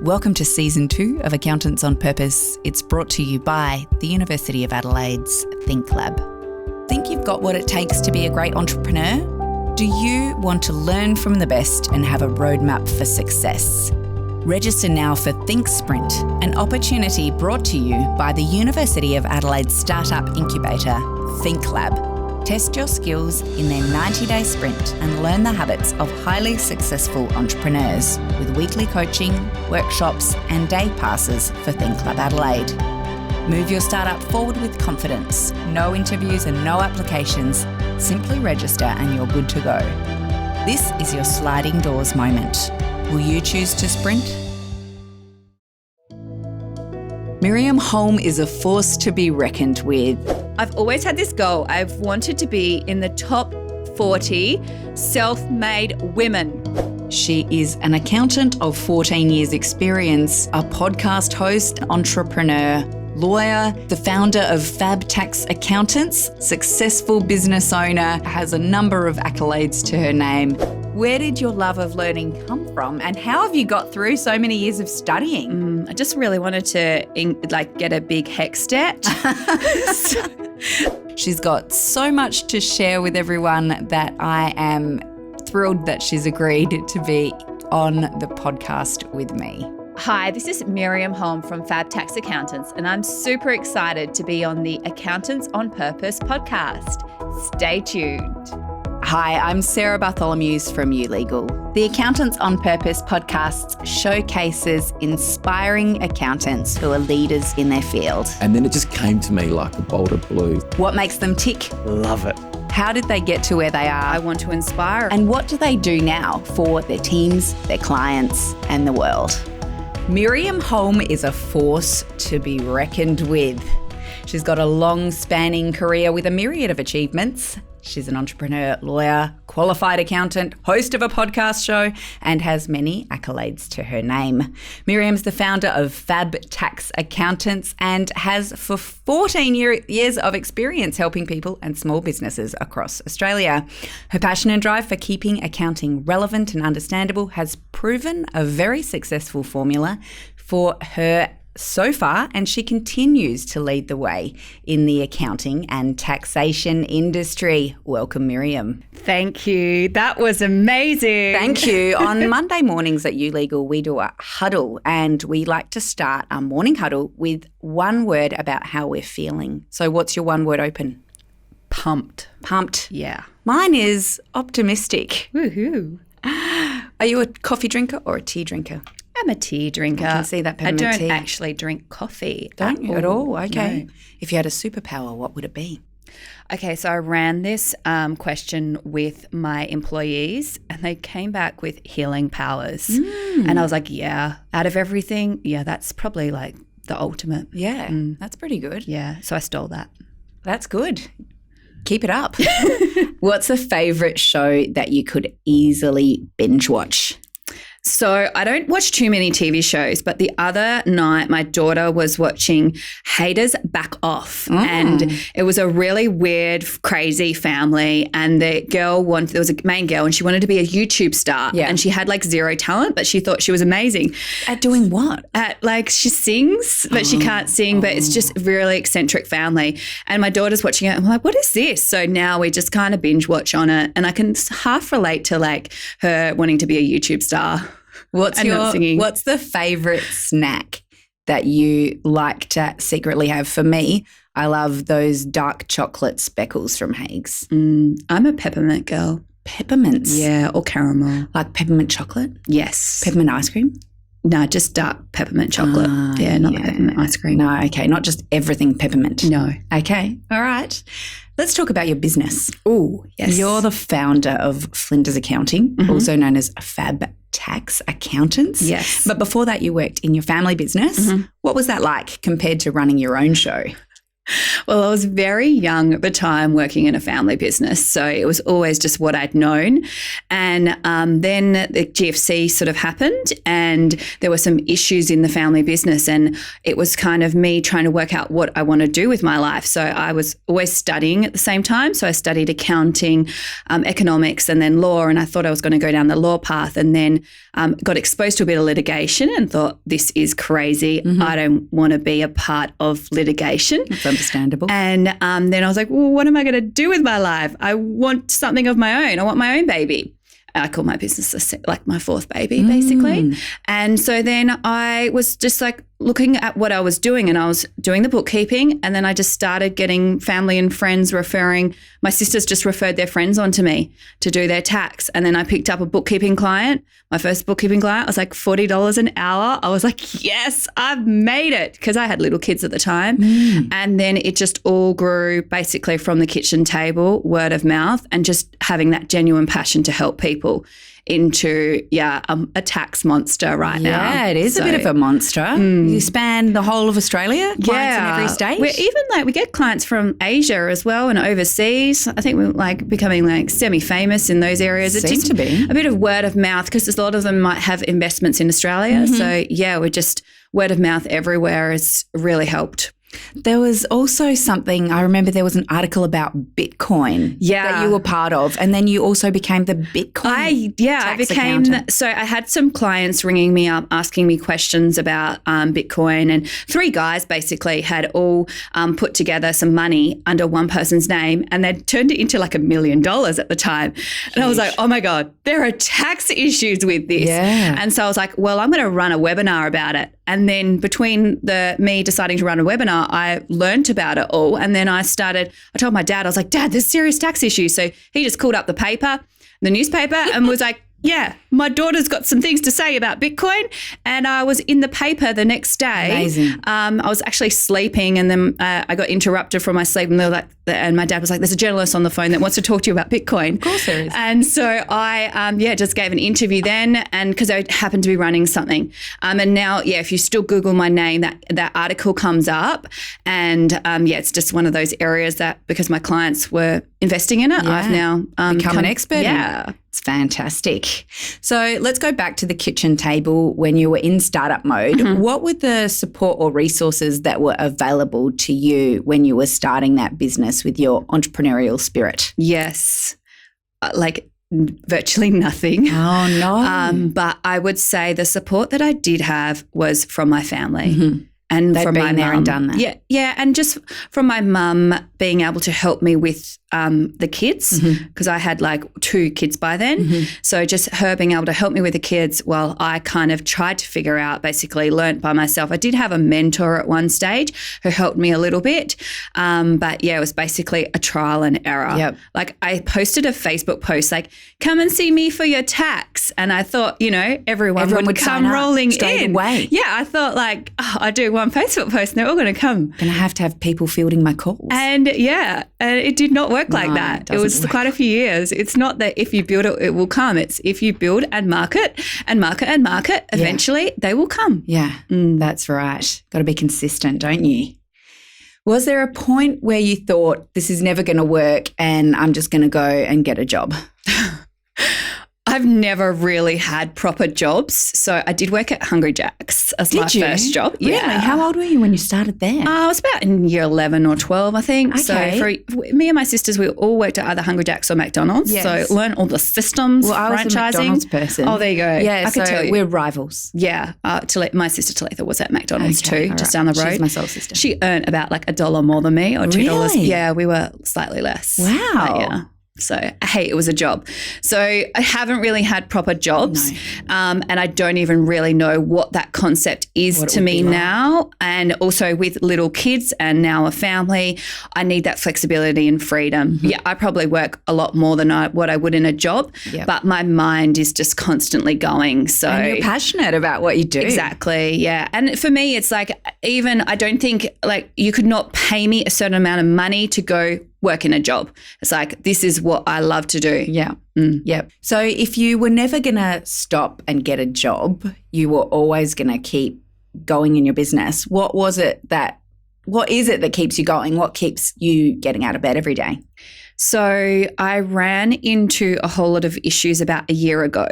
Welcome to Season 2 of Accountants on Purpose. It's brought to you by the University of Adelaide's Think Lab. Think you've got what it takes to be a great entrepreneur? Do you want to learn from the best and have a roadmap for success? Register now for Think Sprint, an opportunity brought to you by the University of Adelaide's startup incubator, Think Lab. Test your skills in their 90-day sprint and learn the habits of highly successful entrepreneurs with weekly coaching, workshops and day passes for Think Lab Adelaide. Move your startup forward with confidence. No interviews and no applications. Simply register and you're good to go. This is your sliding doors moment. Will you choose to sprint? Miriam Holme is a force to be reckoned with. I've always had this goal. I've wanted to be in the top 40 self-made women. She is an accountant of 14 years experience, a podcast host, entrepreneur, lawyer, the founder of FAB Tax Accountants, successful business owner, has a number of accolades to her name. Where did your love of learning come from and how have you got through so many years of studying? I just really wanted to get a big HECS debt. She's got so much to share with everyone that I am thrilled that she's agreed to be on the podcast with me. Hi, this is Miriam Holme from FAB Tax Accountants, and I'm super excited to be on the Accountants on Purpose podcast. Stay tuned. Hi, I'm Sarah Bartholomew's from ULegal. The Accountants on Purpose podcast showcases inspiring accountants who are leaders in their field. And then it just came to me like a bolt of blue. What makes them tick? Love it. How did they get to where they are? I want to inspire. And what do they do now for their teams, their clients, and the world? Miriam Holme is a force to be reckoned with. She's got a long-spanning career with a myriad of achievements. She's an entrepreneur, lawyer, qualified accountant, host of a podcast show, and has many accolades to her name. Miriam's the founder of FAB Tax Accountants and has for 14 years of experience helping people and small businesses across Australia. Her passion and drive for keeping accounting relevant and understandable has proven a very successful formula for her so far, and she continues to lead the way in the accounting and taxation industry. Welcome, Miriam. Thank you. That was amazing. Thank you. On Monday mornings at ULegal, we do a huddle, and we like to start our morning huddle with one word about how we're feeling. So what's your one word open? Pumped. Pumped. Yeah. Mine is optimistic. Woohoo. Are you a coffee drinker or a tea drinker? I'm a tea drinker. I can see that peppermint I tea. don't actually drink coffee. Don't you at all? Okay. No. If you had a superpower, what would it be? Okay, so I ran this question with my employees and they came back with healing powers. And I was like, yeah, out of everything, yeah, that's probably like the ultimate. Yeah, that's pretty good. Yeah, so I stole that. That's good. Keep it up. What's a favourite show that you could easily binge watch? So I don't watch too many TV shows, but the other night my daughter was watching Haters Back Off and it was a really weird, crazy family and the girl there was a main girl and she wanted to be a YouTube star and she had like zero talent, but she thought she was amazing. At doing what? She sings, but she can't sing, but it's just a really eccentric family. And my daughter's watching it. I'm like, what is this? So now we just kind of binge watch on it and I can half relate to like her wanting to be a YouTube star. What's the favourite snack that you like to secretly have? For me, I love those dark chocolate speckles from Hague's. I'm a peppermint girl. Peppermints? Yeah, or caramel. Like peppermint chocolate? Yes. Peppermint ice cream? No, just dark peppermint chocolate. Not the peppermint ice cream. No, okay, not just everything peppermint. No. Okay, all right. Let's talk about your business. Oh, yes. You're the founder of Flinders Accounting, also known as FAB Tax Accountants. Yes. But before that, you worked in your family business. What was that like compared to running your own show? Well, I was very young at the time working in a family business. So it was always just what I'd known. And then the GFC sort of happened and there were some issues in the family business. And it was kind of me trying to work out what I want to do with my life. So I was always studying at the same time. So I studied accounting, economics, and then law. And I thought I was going to go down the law path, and then got exposed to a bit of litigation and thought, this is crazy. I don't want to be a part of litigation. That's understandable. And then I was like, well, what am I going to do with my life? I want something of my own. I want my own baby. I call my business like my fourth baby, basically. And so then I was just like looking at what I was doing, and I was doing the bookkeeping, and then I just started getting family and friends referring. My sisters just referred their friends onto me to do their tax. And then I picked up a bookkeeping client, my first bookkeeping client. I was like $40 an hour. I was like, yes, I've made it, because I had little kids at the time. And then it just all grew basically from the kitchen table, word of mouth, and just having that genuine passion to help people into, a tax monster right now. Yeah, it is a bit of a monster. You span the whole of Australia, clients in every state. We're even we get clients from Asia as well and overseas. I think we're becoming semi-famous in those areas. It's Seems just to be. a bit of word of mouth, because a lot of them might have investments in Australia. So we're just word of mouth everywhere has really helped. There was also something, I remember there was an article about Bitcoin that you were part of, and then you also became the Bitcoin tax accountant. So I had some clients ringing me up asking me questions about Bitcoin, and 3 guys basically had all put together some money under one person's name, and they'd turned it into like $1 million at the time. And I was like, oh my God, there are tax issues with this. Yeah. And so I was like, well, I'm going to run a webinar about it. And then between me deciding to run a webinar, I learned about it all. And then I told my dad, I was like, Dad, there's serious tax issues. So he just called up the newspaper and was like, yeah, my daughter's got some things to say about Bitcoin. And I was in the paper the next day. Amazing. I was actually sleeping, and then I got interrupted from my sleep, and they were like, and my dad was like, there's a journalist on the phone that wants to talk to you about Bitcoin. Of course there is. And so I just gave an interview then, and because I happened to be running something. And now, if you still Google my name, that article comes up. And it's just one of those areas that, because my clients were investing in it, I've now become an expert. Yeah. It's fantastic. So let's go back to the kitchen table when you were in startup mode. What were the support or resources that were available to you when you were starting that business with your entrepreneurial spirit? Yes. Virtually nothing. Oh, no. But I would say the support that I did have was from my family. And They've from been my there mum. and done that. Yeah, and just from my mum being able to help me with the kids, because I had 2 kids by then. So just her being able to help me with the kids while I kind of tried to figure out, basically learnt by myself. I did have a mentor at one stage who helped me a little bit. But it was basically a trial and error. Yep. I posted a Facebook post come and see me for your tax. And I thought, everyone would come rolling straight in. away. Yeah, I thought I do one Facebook post and they're all going to come. Going to have people fielding my calls. And it did not work like that. It was quite a few years. It's not that if you build it, it will come. It's if you build and market and market and market, eventually they will come. Yeah, that's right. Got to be consistent, don't you? Was there a point where you thought, this is never going to work and I'm just going to go and get a job? I've never really had proper jobs. So I did work at Hungry Jack's as my first job. Really? Yeah. How old were you when you started there? I was about in year 11 or 12, I think. Okay. So for me and my sisters, we all worked at either Hungry Jack's or McDonald's. Yes. So learn all the systems, Well, I was franchising. a McDonald's person. Oh, there you go. Yeah, I could tell you. We're rivals. Yeah. My sister Talitha was at McDonald's Okay, too, all just right. down the road. She's my soul sister. She earned about $1 more than me or $2. Really? Yeah, we were slightly less. Wow. But yeah. So, hey, it was a job. So I haven't really had proper jobs, and I don't even really know what that concept is to me now. And also with little kids and now a family, I need that flexibility and freedom. Yeah, I probably work a lot more than what I would in a job, but my mind is just constantly going. So and you're passionate about what you do. Exactly, yeah. And for me, it's even I don't think you could not pay me a certain amount of money to go work in a job. It's this is what I love to do. Yeah. Yep. So if you were never going to stop and get a job, you were always going to keep going in your business. What was it that what is it that keeps you going? What keeps you getting out of bed every day? So I ran into a whole lot of issues about a year ago,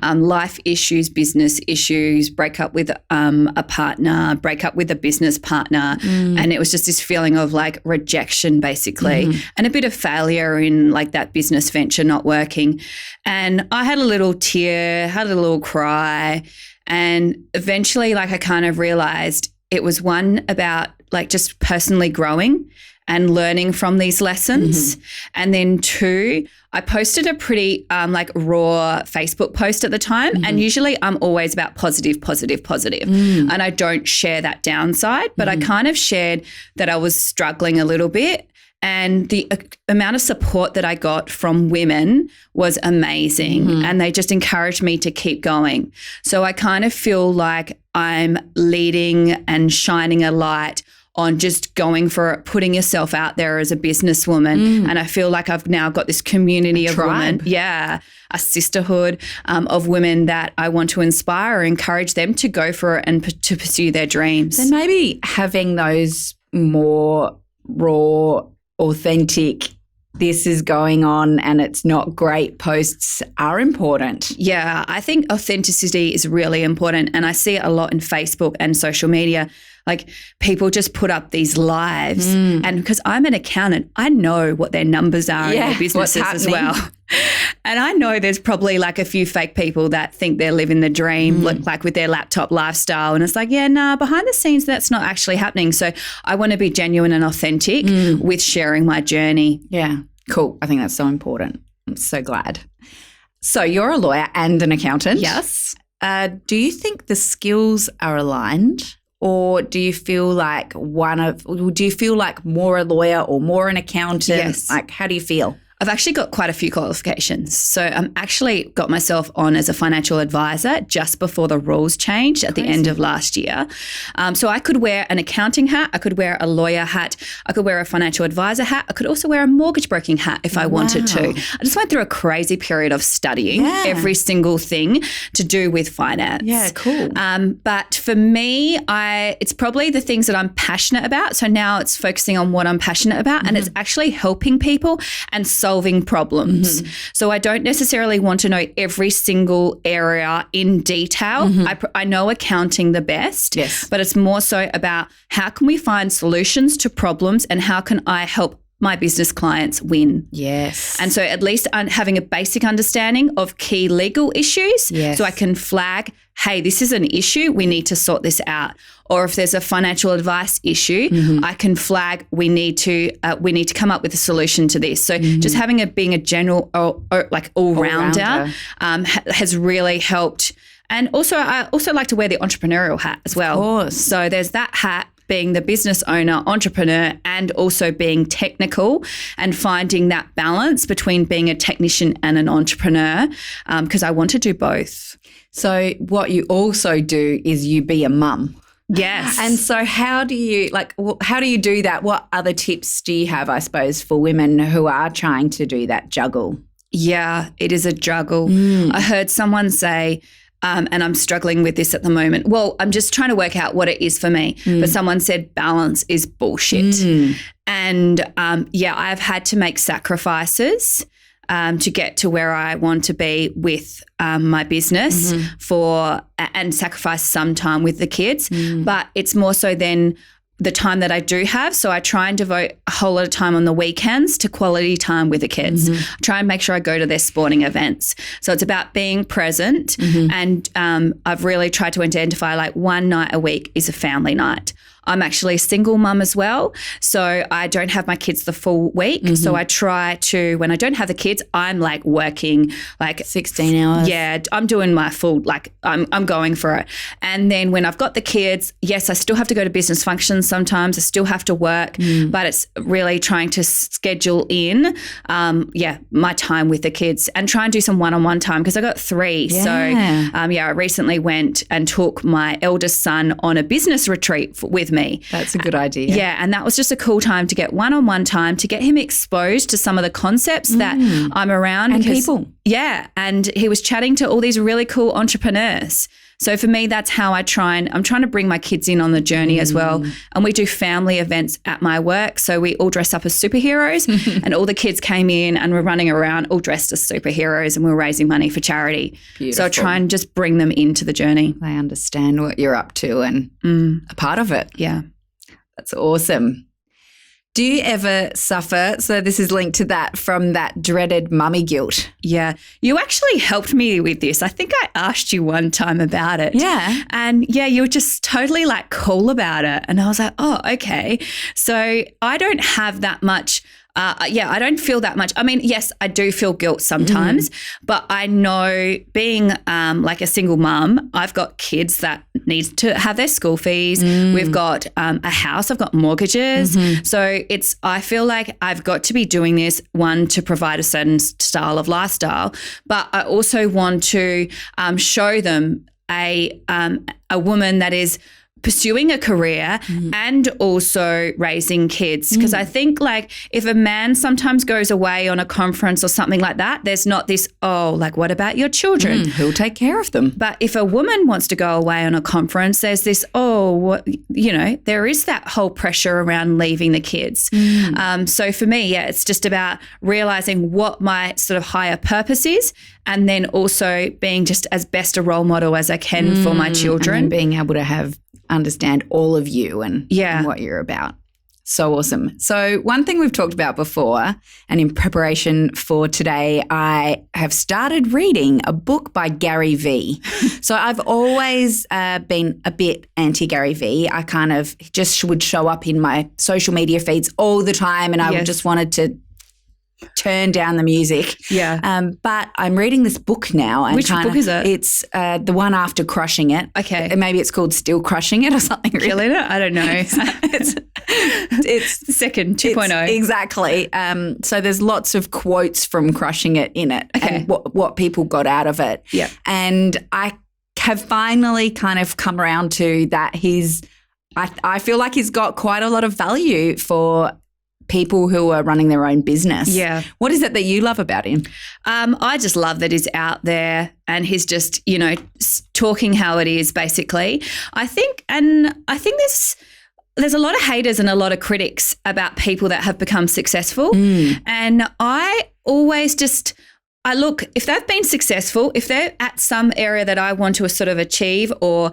life issues, business issues, break up with a partner, break up with a business partner. And it was just this feeling of like rejection basically and a bit of failure in like that business venture not working. And I had a little tear, had a little cry, and eventually like I kind of realized it was one about like just personally growing and learning from these lessons. And then 2, I posted a pretty like raw Facebook post at the time. And usually I'm always about positive. And I don't share that downside, but I kind of shared that I was struggling a little bit. And the amount of support that I got from women was amazing. And they just encouraged me to keep going. So I kind of feel like I'm leading and shining a light on just going for it, putting yourself out there as a businesswoman. And I feel like I've now got this community of women. Yeah, a sisterhood of women that I want to inspire, encourage them to go for it and to pursue their dreams. So maybe having those more raw, authentic, this is going on and it's not great posts are important. Yeah, I think authenticity is really important. And I see it a lot in Facebook and social media. Like people just put up these lives and because I'm an accountant, I know what their numbers are in their businesses as well. And I know there's probably like a few fake people that think they're living the dream, like with their laptop lifestyle. And it's like, yeah, nah, behind the scenes, that's not actually happening. So I want to be genuine and authentic with sharing my journey. Yeah, cool. I think that's so important. I'm so glad. So you're a lawyer and an accountant. Yes. Do you think the skills are aligned? Or do you feel like more a lawyer or more an accountant? Yes. Like, how do you feel? I've actually got quite a few qualifications. So I'm actually got myself on as a financial advisor just before the rules changed at the end of last year. So I could wear an accounting hat, I could wear a lawyer hat, I could wear a financial advisor hat, I could also wear a mortgage broking hat if I wanted to. I just went through a crazy period of studying every single thing to do with finance. Yeah, cool. But for me, it's probably the things that I'm passionate about. So now it's focusing on what I'm passionate about and it's actually helping people and solving problems. So I don't necessarily want to know every single area in detail. I know accounting the best, but it's more so about how can we find solutions to problems and how can I help my business clients win. Yes. And so at least having a basic understanding of key legal issues so I can flag, hey, this is an issue, we need to sort this out. Or if there's a financial advice issue, I can flag we need to come up with a solution to this. So just being a general or like all-rounder has really helped. And also I also like to wear the entrepreneurial hat as well. Of course. So there's that hat, being the business owner, entrepreneur, and also being technical and finding that balance between being a technician and an entrepreneur because I want to do both. So what you also do is you be a mum. Yes. And so how do you do that? What other tips do you have, I suppose, for women who are trying to do that juggle? Yeah, it is a juggle. I heard someone say, and I'm struggling with this at the moment. Well, I'm just trying to work out what it is for me. But someone said balance is bullshit. And I've had to make sacrifices to get to where I want to be with my business and sacrifice some time with the kids. But it's more so than the time that I do have. So I try and devote a whole lot of time on the weekends to quality time with the kids. I try and make sure I go to their sporting events. So it's about being present. And I've really tried to identify like one night a week is a family night. I'm actually a single mum as well, so I don't have my kids the full week. So I try to, when I don't have the kids, I'm like working like 16 hours. Yeah, I'm doing my full, like I'm going for it. And then when I've got the kids, yes, I still have to go to business functions sometimes. I still have to work, but it's really trying to schedule in, my time with the kids and try and do some one-on-one time because I got 3. So I recently went and took my eldest son on a business retreat with me. That's a good idea. Yeah, and that was just a cool time to get one-on-one time to get him exposed to some of the concepts that I'm around. And people. Yeah, and he was chatting to all these really cool entrepreneurs. So for me, that's how I'm trying to bring my kids in on the journey as well. And we do family events at my work. So we all dress up as superheroes and all the kids came in and we're running around all dressed as superheroes and we're raising money for charity. Beautiful. So I try and just bring them into the journey. They understand what you're up to and a part of it. Yeah. That's awesome. Do you ever suffer, so this is linked to that, from that dreaded mummy guilt? Yeah. You actually helped me with this. I think I asked you one time about it. Yeah. And yeah, you were just totally like cool about it. And I was like, oh, okay. So I don't have that much. I don't feel that much. I mean, yes, I do feel guilt sometimes, but I know being like a single mum, I've got kids that need to have their school fees. We've got a house, I've got mortgages. So I feel like I've got to be doing this, one, to provide a certain style of lifestyle, but I also want to show them a woman that is pursuing a career and also raising kids. Because I think like if a man sometimes goes away on a conference or something like that, there's not this, oh, like what about your children? Who'll take care of them? But if a woman wants to go away on a conference, there's this, there is that whole pressure around leaving the kids. So for me, it's just about realizing what my sort of higher purpose is and then also being just as best a role model as I can for my children. And being able to understand all of you and what you're about. So awesome. So one thing we've talked about before, and in preparation for today, I have started reading a book by Gary Vee. So I've always been a bit anti-Gary Vee. I kind of just would show up in my social media feeds all the time and I just wanted to turn down the music. Yeah. But I'm reading this book now. And which book is it? It's the one after Crushing It. Okay. Maybe it's called Still Crushing It or something. Killing It? I don't know. it's the second 2.0. Exactly. So there's lots of quotes from Crushing It in it and what people got out of it. Yeah. And I have finally kind of come around to that I feel like he's got quite a lot of value for people who are running their own business. Yeah. What is it that you love about him? I just love that he's out there and he's just, talking how it is basically. I think there's a lot of haters and a lot of critics about people that have become successful. And I always look, if they've been successful, if they're at some area that I want to sort of achieve or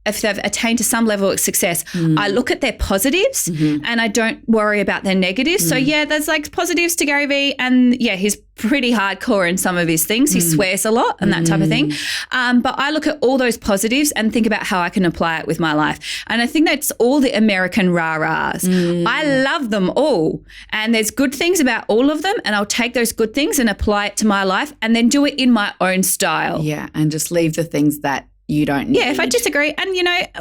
if they've attained to some level of success, I look at their positives and I don't worry about their negatives. So there's like positives to Gary Vee and he's pretty hardcore in some of his things. He swears a lot and that type of thing. But I look at all those positives and think about how I can apply it with my life. And I think that's all the American rah-rahs. I love them all. And there's good things about all of them and I'll take those good things and apply it to my life and then do it in my own style. Yeah, and just leave the things that you don't need. Yeah, if I disagree. And,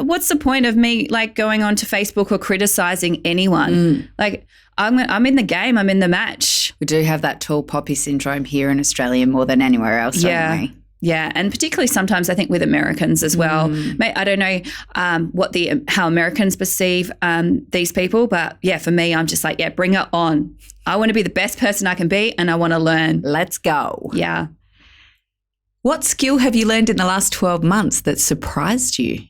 what's the point of me like going onto Facebook or criticizing anyone? Like I'm in the game. I'm in the match. We do have that tall poppy syndrome here in Australia more than anywhere else, don't we? Yeah, and particularly sometimes I think with Americans as well. I don't know how Americans perceive these people, but for me, I'm just like, bring it on. I want to be the best person I can be and I want to learn. Let's go. Yeah. What skill have you learned in the last 12 months that surprised you?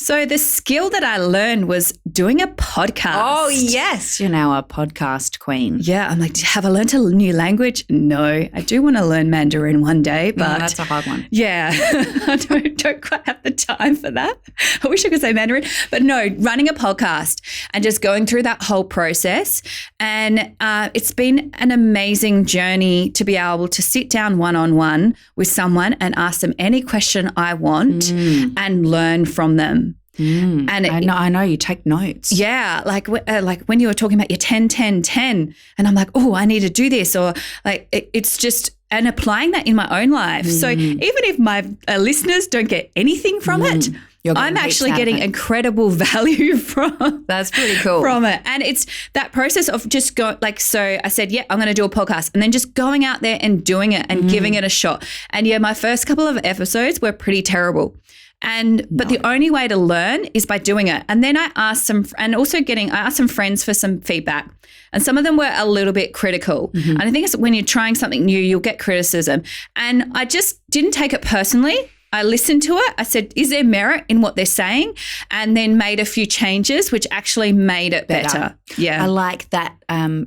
So the skill that I learned was doing a podcast. Oh, yes. You're now a podcast queen. Yeah. I'm like, have I learned a new language? No. I do want to learn Mandarin one day, but that's a hard one. Yeah. I don't quite have the time for that. I wish I could say Mandarin. But no, running a podcast and just going through that whole process. And it's been an amazing journey to be able to sit down one-on-one with someone and ask them any question I want and learn from them. And I know you take notes. Yeah, like when you were talking about your 10-10-10 and I'm like, oh, I need to do this or like it's just and applying that in my own life. So even if my listeners don't get anything from it, I'm actually getting incredible value from. That's pretty cool. From it. And it's that process of just go so I said, I'm going to do a podcast and then just going out there and doing it and giving it a shot. And my first couple of episodes were pretty terrible. But the only way to learn is by doing it. And then I asked some friends for some feedback. And some of them were a little bit critical. And I think it's when you're trying something new, you'll get criticism. And I just didn't take it personally. I listened to it. I said, is there merit in what they're saying? And then made a few changes, which actually made it better. Yeah. I like that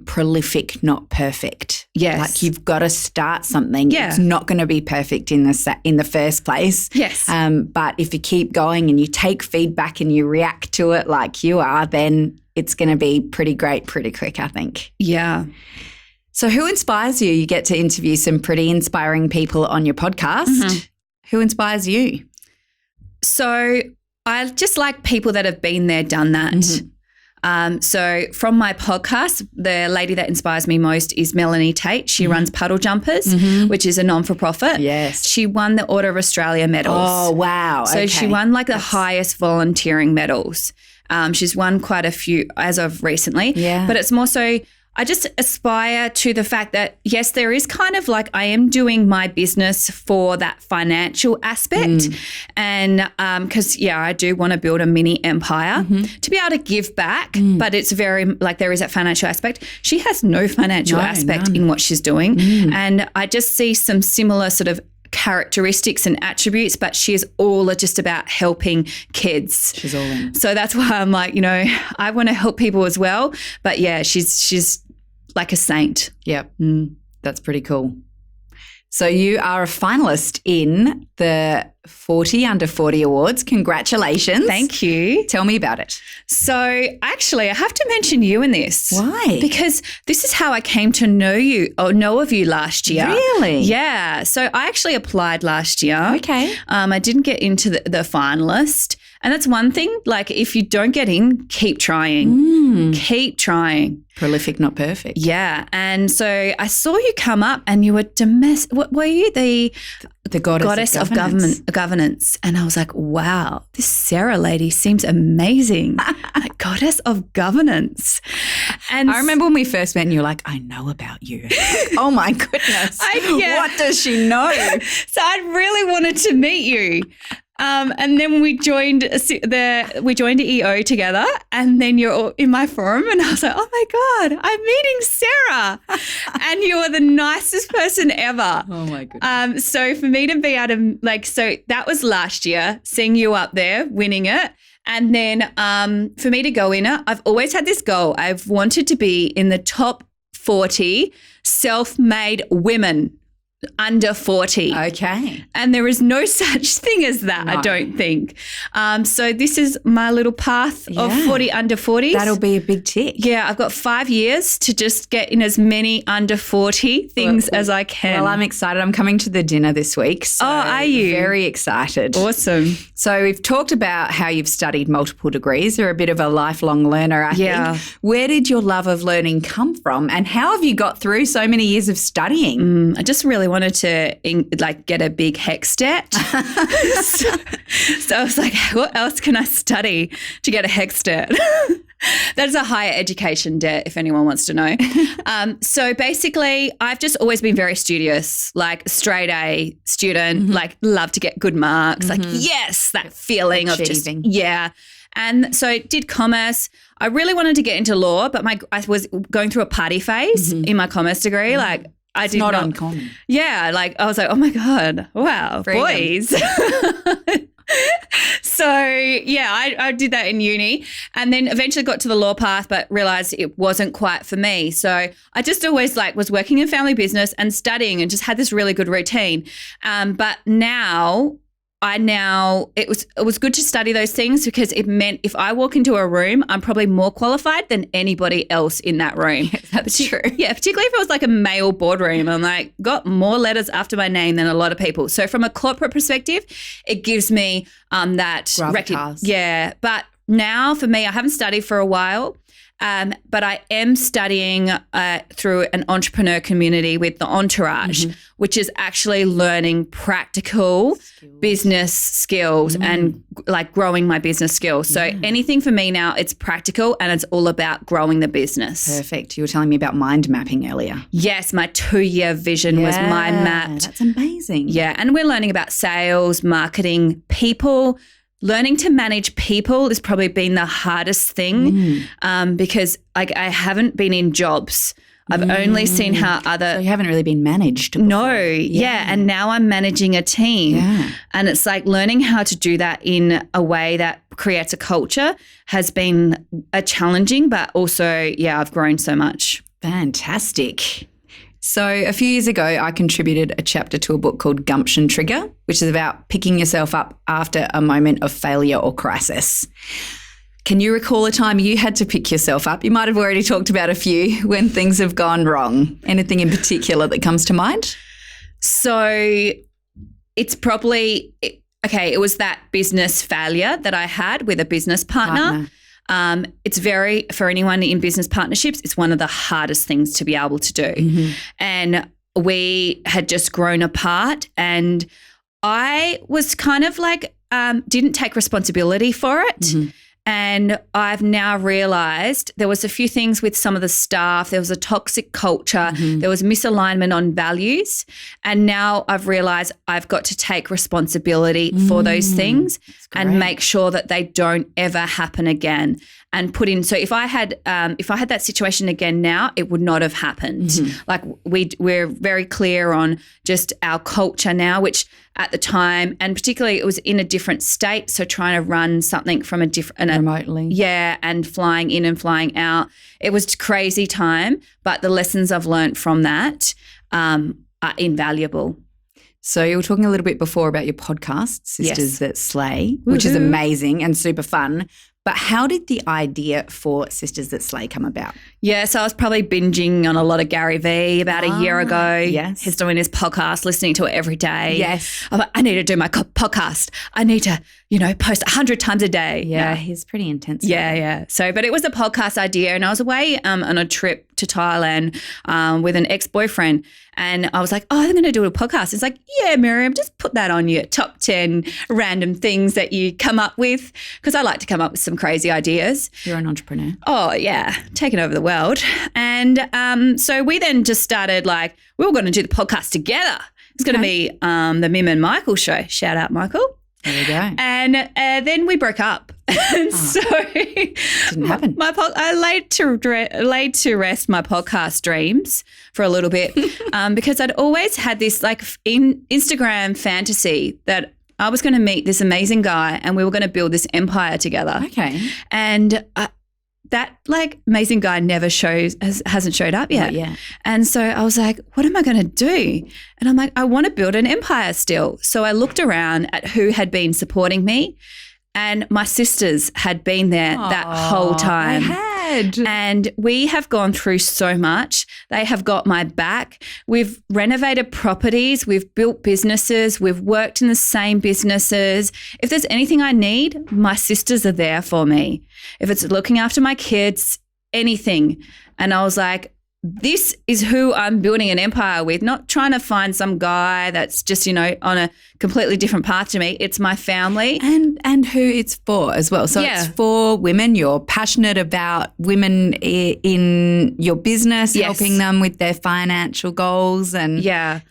prolific, not perfect. Yes. Like you've got to start something. Yeah. It's not going to be perfect in the first place. Yes. But if you keep going and you take feedback and you react to it like you are, then it's going to be pretty great pretty quick, I think. Yeah. So who inspires you? You get to interview some pretty inspiring people on your podcast. Who inspires you? So I just like people that have been there, done that. So from my podcast, the lady that inspires me most is Melanie Tate. She runs Puddle Jumpers, which is a non-for-profit. Yes. She won the Order of Australia medals. Oh, wow. So she won the highest volunteering medals. She's won quite a few as of recently. Yeah. But it's more so I just aspire to the fact that, yes, there is kind of like I am doing my business for that financial aspect. And because, I do want to build a mini empire to be able to give back, but it's very like there is that financial aspect. She has no financial aspect in what she's doing. And I just see some similar sort of characteristics and attributes, but she's all just about helping kids. She's all in. So that's why I'm like, I want to help people as well. But yeah, she's like a saint. Yep. That's pretty cool. So you are a finalist in the 40 Under 40 Awards. Congratulations. Thank you. Tell me about it. So actually, I have to mention you in this. Why? Because this is how I came to know of you last year. Really? Yeah. So I actually applied last year. Okay. I didn't get into the finalist. And that's one thing, like if you don't get in, keep trying. Keep trying. Prolific, not perfect. Yeah. And so I saw you come up and you were what were you? The goddess of governance. And I was like, wow, this Sarah lady seems amazing. Like, goddess of governance. And I remember when we first met and you were like, I know about you. Oh my goodness. What does she know? So I really wanted to meet you. And then we joined EO together, and then you're all in my forum, and I was like, oh my God, I'm meeting Sarah. And you are the nicest person ever. Oh my goodness. So for me to be able to so that was last year, seeing you up there, winning it. And then for me to go in it, I've always had this goal. I've wanted to be in the top 40 self-made women under 40. Okay. And there is no such thing as that, I don't think. So this is my little path of 40 under 40s. That'll be a big tick. Yeah, I've got 5 years to just get in as many under 40 things as I can. Well, I'm excited. I'm coming to the dinner this week. So are you? Very excited. Awesome. So we've talked about how you've studied multiple degrees. You're a bit of a lifelong learner, I think. Where did your love of learning come from, and how have you got through so many years of studying? I just really wanted to get a big HECS debt. So I was like, what else can I study to get a HECS debt? That's a higher education debt, if anyone wants to know. So basically, I've just always been very studious, like straight A student, like love to get good marks, like yes, that feeling Achieving. of just, And so I did commerce. I really wanted to get into law, but I was going through a party phase in my commerce degree, like It's not uncommon. Yeah, like I was like, oh my God, wow, Freedom. Boys. So I did that in uni, and then eventually got to the law path, but realised it wasn't quite for me. So I just always was working in family business and studying, and just had this really good routine. But now it was good to study those things, because it meant if I walk into a room, I'm probably more qualified than anybody else in that room. Yes, that's true. Yeah, particularly if it was like a male boardroom. I'm like, got more letters after my name than a lot of people. So from a corporate perspective, it gives me that gravitas. but now for me, I haven't studied for a while, but I am studying through an entrepreneur community with the Entourage, which is actually learning practical business skills and like growing my business skills. So anything for me now, it's practical and it's all about growing the business. Perfect. You were telling me about mind mapping earlier. Yes, my 2-year vision was mind mapped. That's amazing. Yeah, and we're learning about sales, marketing, people. Learning to manage people has probably been the hardest thing because like I haven't been in jobs. I've only seen how So you haven't really been managed before. No, yeah. And now I'm managing a team. Yeah. And it's like learning how to do that in a way that creates a culture has been challenging, but also, I've grown so much. Fantastic. So a few years ago, I contributed a chapter to a book called Gumption Trigger, which is about picking yourself up after a moment of failure or crisis. Can you recall a time you had to pick yourself up? You might have already talked about a few when things have gone wrong. Anything in particular that comes to mind? So it's probably, it was that business failure that I had with a business partner. It's for anyone in business partnerships, it's one of the hardest things to be able to do. And we had just grown apart and I was kind of like, didn't take responsibility for it. And I've now realised there was a few things with some of the staff. There was a toxic culture. There was misalignment on values. And now I've realised I've got to take responsibility for those things and make sure that they don't ever happen again. And put in. So if I had that situation again now, it would not have happened. Like we're very clear on just our culture now, which at the time, and particularly it was in a different state. So trying to run something from a different remotely, and flying in and flying out. It was crazy time, but the lessons I've learned from that are invaluable. So you were talking a little bit before about your podcast, Sisters That Slay, which is amazing and super fun. But how did the idea for Sisters That Slay come about? Yeah, so I was probably binging on a lot of Gary Vee about a year ago. Yes. He's doing his podcast, listening to it every day. Yes. I'm like, I need to do my podcast. I need to, post 100 times a day. Yeah, he's pretty intense. Yeah. So, but it was a podcast idea and I was away on a trip to Thailand with an ex-boyfriend and I was like, I'm going to do a podcast. It's like, yeah, Miriam, just put that on your top 10 random things that you come up with because I like to come up with some crazy ideas. You're an entrepreneur. Oh, yeah, taking over the world. And so we then just started we were going to do the podcast together. It's going to be the Mim and Michael show. Shout out, Michael. There we go. And then we broke up. So didn't happen. I laid to rest my podcast dreams for a little bit because I'd always had this Instagram fantasy that I was going to meet this amazing guy and we were going to build this empire together. Okay. And that amazing guy hasn't showed up yet. Yeah. And so I was like, what am I going to do? And I'm like, I want to build an empire still. So I looked around at who had been supporting me and my sisters had been there that whole time. They had. And we have gone through so much. They have got my back. We've renovated properties. We've built businesses. We've worked in the same businesses. If there's anything I need, my sisters are there for me. If it's looking after my kids, anything. And I was like, this is who I'm building an empire with, not trying to find some guy that's just, on a completely different path to me. It's my family. And who it's for as well. So it's for women. You're passionate about women in your business, helping them with their financial goals. And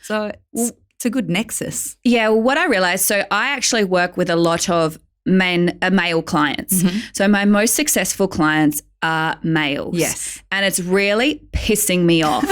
so it's a good nexus. Yeah, well, what I realised, so I actually work with a lot of male clients. So my most successful clients are males. Yes. And it's really pissing me off.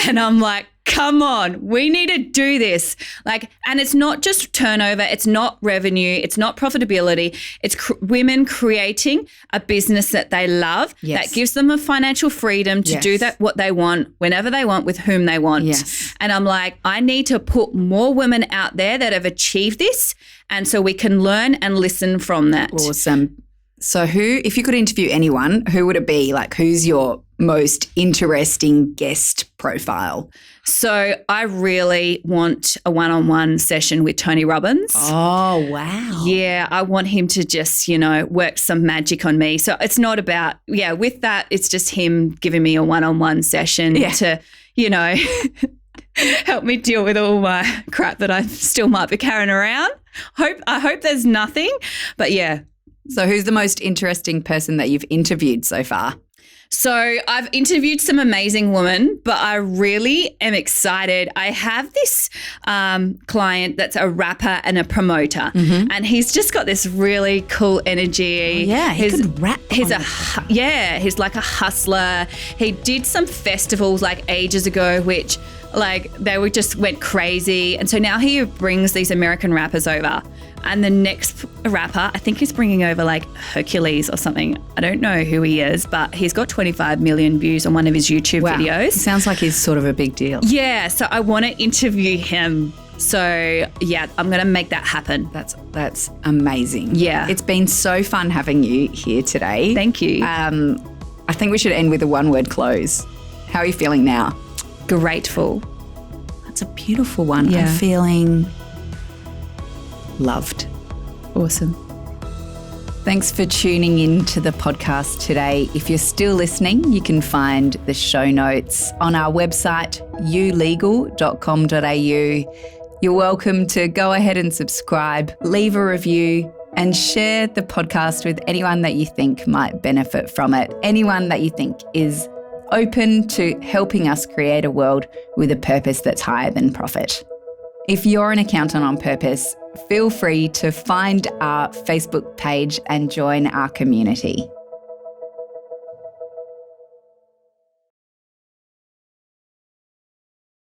And I'm like, come on, we need to do this. And it's not just turnover, it's not revenue, it's not profitability. It's women creating a business that they love, that gives them a financial freedom to do that what they want, whenever they want, with whom they want. Yes. And I'm like, I need to put more women out there that have achieved this, and so we can learn and listen from that. Awesome. So if you could interview anyone, who would it be? Who's your most interesting guest profile? So I really want a one-on-one session with Tony Robbins. Oh, wow. Yeah, I want him to just, work some magic on me. So it's not about, with that, it's just him giving me a one-on-one session to, help me deal with all my crap that I still might be carrying around. I hope there's nothing, but yeah. So who's the most interesting person that you've interviewed so far? So I've interviewed some amazing women, but I really am excited. I have this client that's a rapper and a promoter, and he's just got this really cool energy. Oh, yeah, he could rap. He's he's like a hustler. He did some festivals like ages ago, which they just went crazy. And so now he brings these American rappers over. And the next rapper, I think he's bringing over like Hercules or something. I don't know who he is, but he's got 25 million views on one of his YouTube videos. It sounds like he's sort of a big deal. Yeah, so I want to interview him. So, yeah, I'm going to make that happen. That's amazing. Yeah. It's been so fun having you here today. Thank you. I think we should end with a one-word close. How are you feeling now? Grateful. That's a beautiful one. Yeah. I'm feeling loved. Awesome. Thanks for tuning in to the podcast today. If you're still listening, you can find the show notes on our website, ulegal.com.au. You're welcome to go ahead and subscribe, leave a review, and share the podcast with anyone that you think might benefit from it, anyone that you think is open to helping us create a world with a purpose that's higher than profit. If you're an accountant on purpose, feel free to find our Facebook page and join our community.